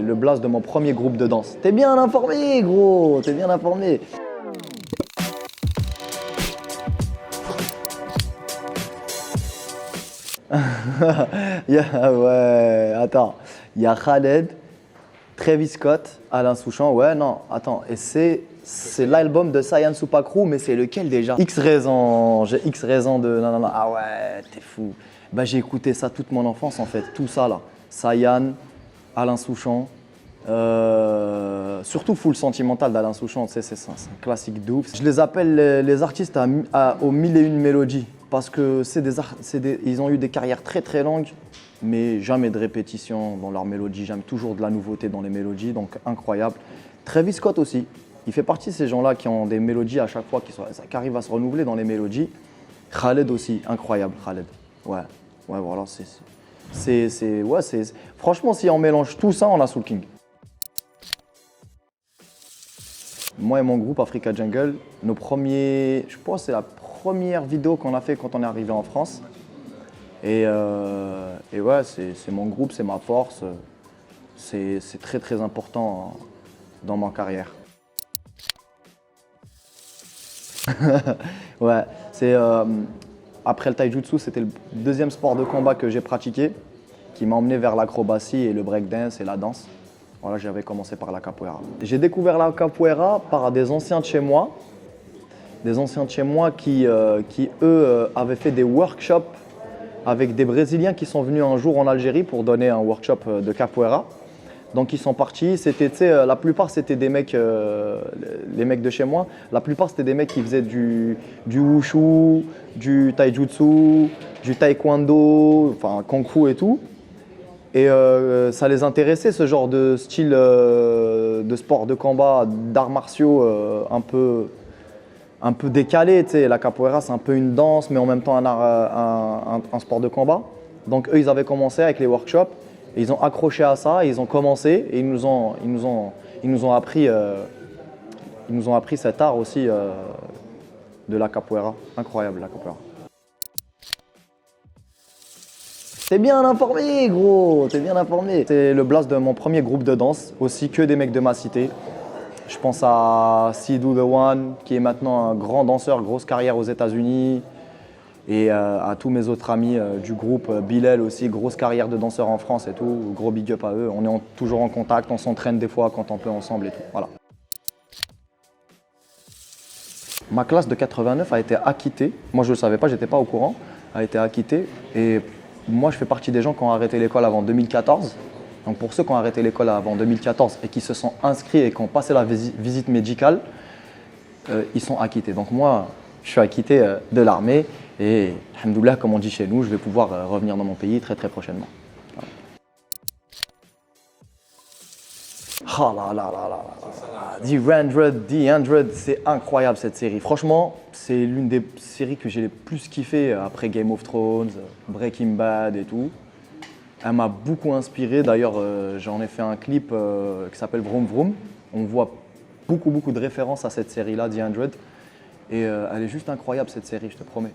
Le blast de mon premier groupe de danse. T'es bien informé, gros, t'es bien informé. Ouais, attends. Il y a Khaled, Travis Scott, Alain Souchon. Ouais, non, attends. Et c'est l'album de Cyan Supakru, mais c'est lequel déjà? X raisons. J'ai X raisons de. Non, non, non. Ah ouais, t'es fou. Bah, j'ai écouté ça toute mon enfance en fait. Tout ça là. Cyan, Alain Souchon. Surtout Full Sentimental d'Alain Souchon, tu sais, c'est un classique de ouf. Je les appelle les artistes aux mille et une mélodies parce que ils ont eu des carrières très très longues, mais jamais de répétition dans leurs mélodies, jamais toujours de la nouveauté dans les mélodies, donc incroyable. Travis Scott aussi, il fait partie de ces gens-là qui ont des mélodies à chaque fois, qui arrivent à se renouveler dans les mélodies. Khaled aussi, incroyable Khaled. Ouais, ouais, voilà, franchement, si on mélange tout ça, on a Soul King. Moi et mon groupe Africa Jungle, je pense que c'est la première vidéo qu'on a fait quand on est arrivé en France. Et ouais, c'est mon groupe, c'est ma force. C'est très très important dans ma carrière. Ouais, après le taijutsu, c'était le deuxième sport de combat que j'ai pratiqué, qui m'a emmené vers l'acrobatie et le breakdance et la danse. Voilà, j'avais commencé par la capoeira. J'ai découvert la capoeira par des anciens de chez moi, qui eux, avaient fait des workshops avec des Brésiliens qui sont venus un jour en Algérie pour donner un workshop de capoeira. Donc ils sont partis, la plupart c'était des mecs, les mecs de chez moi, la plupart c'était des mecs qui faisaient du wushu, du taijutsu, du taekwondo, enfin kung fu et tout. Et ça les intéressait, ce genre de style de sport de combat, d'arts martiaux un peu décalé. La capoeira, c'est un peu une danse, mais en même temps un sport de combat. Donc eux, ils avaient commencé avec les workshops, et ils ont accroché à ça, et ils ont commencé, et ils nous ont appris cet art aussi de la capoeira. Incroyable, la capoeira. T'es bien informé, gros, t'es bien informé. C'est le blast de mon premier groupe de danse, aussi que des mecs de ma cité. Je pense à Sidou The One, qui est maintenant un grand danseur, grosse carrière aux États-Unis. Et à tous mes autres amis du groupe, Bilal aussi, grosse carrière de danseur en France et tout. Gros big up à eux. On est toujours en contact, on s'entraîne des fois quand on peut ensemble et tout. Voilà. Ma classe de 89 a été acquittée. Moi, je ne le savais pas, j'étais pas au courant. A été acquittée. Et moi, je fais partie des gens qui ont arrêté l'école avant 2014. Donc, pour ceux qui ont arrêté l'école avant 2014 et qui se sont inscrits et qui ont passé la visite médicale, ils sont acquittés. Donc, moi, je suis acquitté de l'armée. Et, alhamdoulilah, comme on dit chez nous, je vais pouvoir revenir dans mon pays très très prochainement. Voilà. Oh là là là là là. The 100, c'est incroyable cette série. Franchement, c'est l'une des séries que j'ai le plus kiffé après Game of Thrones, Breaking Bad et tout. Elle m'a beaucoup inspiré. D'ailleurs, j'en ai fait un clip qui s'appelle Vroom Vroom. On voit beaucoup de références à cette série-là, The 100. Et elle est juste incroyable cette série, je te promets.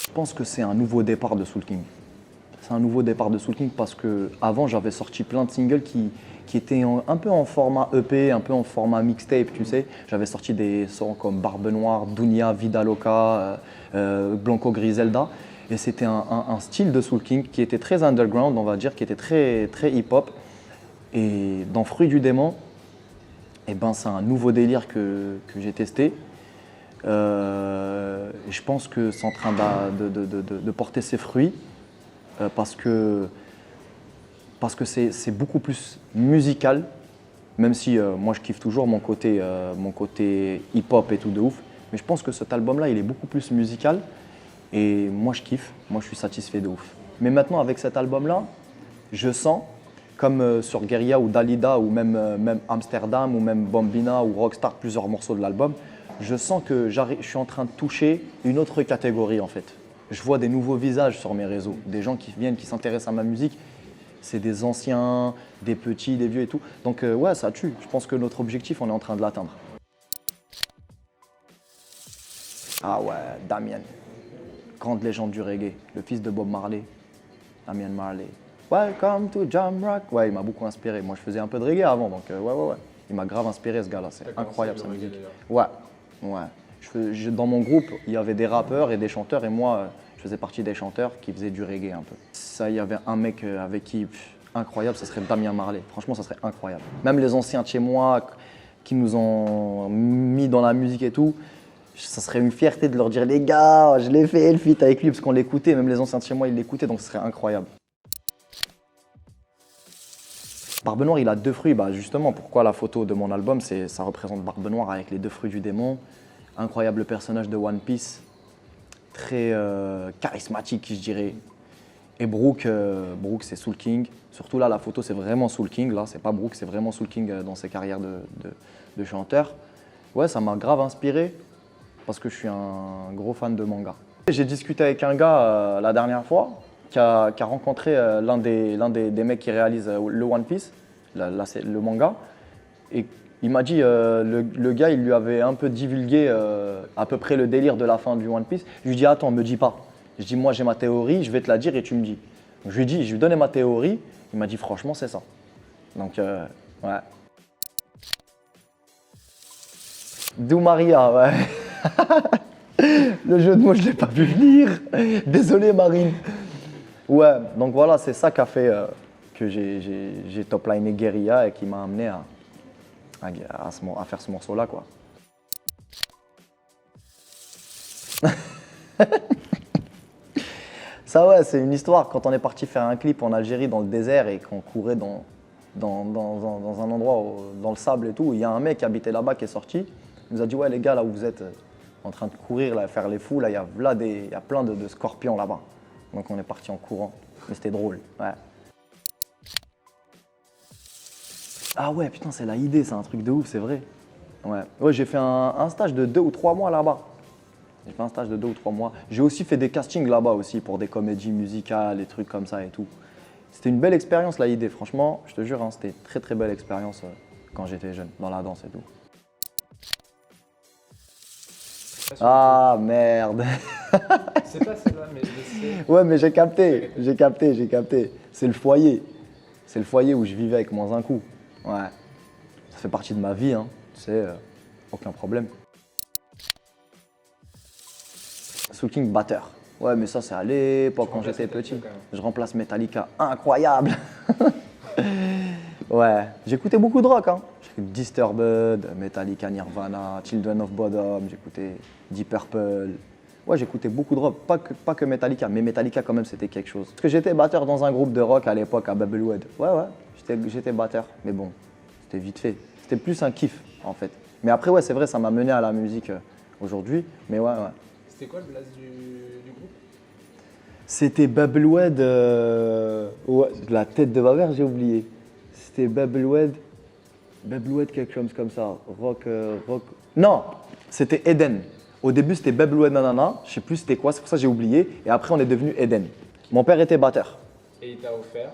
Je pense que c'est un nouveau départ de Soul King. C'est un nouveau départ de Soul King parce qu'avant, j'avais sorti plein de singles qui étaient un peu en format EP, un peu en format mixtape, tu sais. J'avais sorti des sons comme Barbe Noire, Dunia, Vida Loca, Blanco Griselda. Et c'était un style de Soul King qui était très underground, on va dire, qui était très, très hip-hop. Et dans Fruit du démon, eh ben, c'est un nouveau délire que j'ai testé. Je pense que c'est en train de porter ses fruits parce que c'est beaucoup plus musical, même si moi je kiffe toujours mon côté hip-hop et tout de ouf. Mais je pense que cet album-là, il est beaucoup plus musical et moi je kiffe, moi je suis satisfait de ouf. Mais maintenant avec cet album-là, je sens, comme sur Guerilla ou Dalida ou même Amsterdam ou même Bambina ou Rockstar, plusieurs morceaux de l'album, je sens que je suis en train de toucher une autre catégorie en fait. Je vois des nouveaux visages sur mes réseaux, des gens qui viennent, qui s'intéressent à ma musique. C'est des anciens, des petits, des vieux et tout. Donc ouais, ça tue. Je pense que notre objectif, on est en train de l'atteindre. Ah ouais, Damien, grande légende du reggae, le fils de Bob Marley, Damien Marley. Welcome to Jamrock. Ouais, il m'a beaucoup inspiré. Moi, je faisais un peu de reggae avant, donc ouais. Il m'a grave inspiré, ce gars-là. C'est incroyable, sa musique. Ouais. Dans mon groupe, il y avait des rappeurs et des chanteurs, et moi, je faisais partie des chanteurs qui faisaient du reggae un peu. Ça, il y avait un mec avec qui, incroyable, ça serait Damien Marley. Franchement, ça serait incroyable. Même les anciens de chez moi qui nous ont mis dans la musique et tout, ça serait une fierté de leur dire, les gars, je l'ai fait le feat avec lui, parce qu'on l'écoutait, même les anciens de chez moi, ils l'écoutaient, donc ce serait incroyable. Barbe Noire, il a 2 fruits. Bah justement, pourquoi la photo de mon album, ça représente Barbe Noire avec les 2 fruits du démon. Incroyable personnage de One Piece, très charismatique, je dirais. Et Brooke, c'est Soul King. Surtout là, la photo, c'est vraiment Soul King. Là, c'est pas Brooke, c'est vraiment Soul King dans ses carrières de chanteur. Ouais, ça m'a grave inspiré parce que je suis un gros fan de manga. J'ai discuté avec un gars la dernière fois qui a rencontré l'un des mecs qui réalise le One Piece, c'est le manga. Et il m'a dit, le gars, il lui avait un peu divulgué à peu près le délire de la fin du One Piece. Je lui dis, attends, me dis pas. Je dis, moi j'ai ma théorie, je vais te la dire et tu me dis. Donc, je lui ai donné ma théorie, il m'a dit, franchement, c'est ça. Donc, ouais. D'où Maria, ouais. Le jeu de mots, je ne l'ai pas vu venir. Désolé, Marine. Ouais, donc voilà, c'est ça qui a fait que j'ai top-liné Guérilla et qui m'a amené à faire ce morceau-là, quoi. Ça, ouais, c'est une histoire. Quand on est parti faire un clip en Algérie, dans le désert, et qu'on courait dans un endroit, dans le sable et tout, il y a un mec qui habitait là-bas qui est sorti. Il nous a dit, ouais, les gars, là où vous êtes en train de courir, là, faire les fous, là, il y a plein de scorpions là-bas. Donc on est parti en courant. Mais c'était drôle, ouais. Ah ouais, putain, c'est la idée, c'est un truc de ouf, c'est vrai. Ouais, j'ai fait un stage de 2 ou 3 mois là-bas. J'ai fait un stage de 2 ou 3 mois. J'ai aussi fait des castings là-bas aussi pour des comédies musicales, des trucs comme ça et tout. C'était une belle expérience, la idée. Franchement, je te jure, hein, c'était une très très belle expérience quand j'étais jeune, dans la danse et tout. Ah merde. C'est pas celle-là, mais je sais. Ouais, mais j'ai capté. C'est le foyer. C'est le foyer où je vivais avec moins un coup. Ouais. Ça fait partie de ma vie, hein. Tu sais, aucun problème. Soul King batteur. Ouais, mais ça, c'est à l'époque quand j'étais petit. Je remplace Metallica. Incroyable. Ouais, j'écoutais beaucoup de rock, hein. J'écoutais Disturbed, Metallica, Nirvana, Children of Bodom, j'écoutais Deep Purple. Ouais, j'écoutais beaucoup de rock, pas que Metallica, mais Metallica quand même c'était quelque chose. Parce que j'étais batteur dans un groupe de rock à l'époque à Bubblewood. Ouais, j'étais batteur, mais bon, c'était vite fait. C'était plus un kiff en fait. Mais après, ouais, c'est vrai, ça m'a mené à la musique aujourd'hui, mais ouais. C'était quoi le blaze du groupe? C'était Bubblewood, ouais, la tête de ma mère, j'ai oublié. C'était Bubblewood quelque chose comme ça, rock. Non, c'était Eden. Au début, c'était Bubblewood Nanana, je sais plus c'était quoi, c'est pour ça que j'ai oublié. Et après, on est devenu Eden. Mon père était batteur. Et il t'a offert?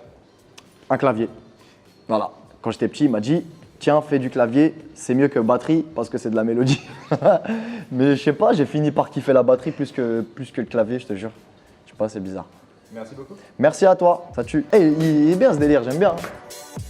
Un clavier. Voilà. Quand j'étais petit, il m'a dit, tiens, fais du clavier, c'est mieux que batterie parce que c'est de la mélodie. Mais je sais pas, j'ai fini par kiffer la batterie plus que le clavier, je te jure. Je sais pas, c'est bizarre. Merci beaucoup. Merci à toi, ça tue. Hey, il est bien ce délire, j'aime bien. Hein.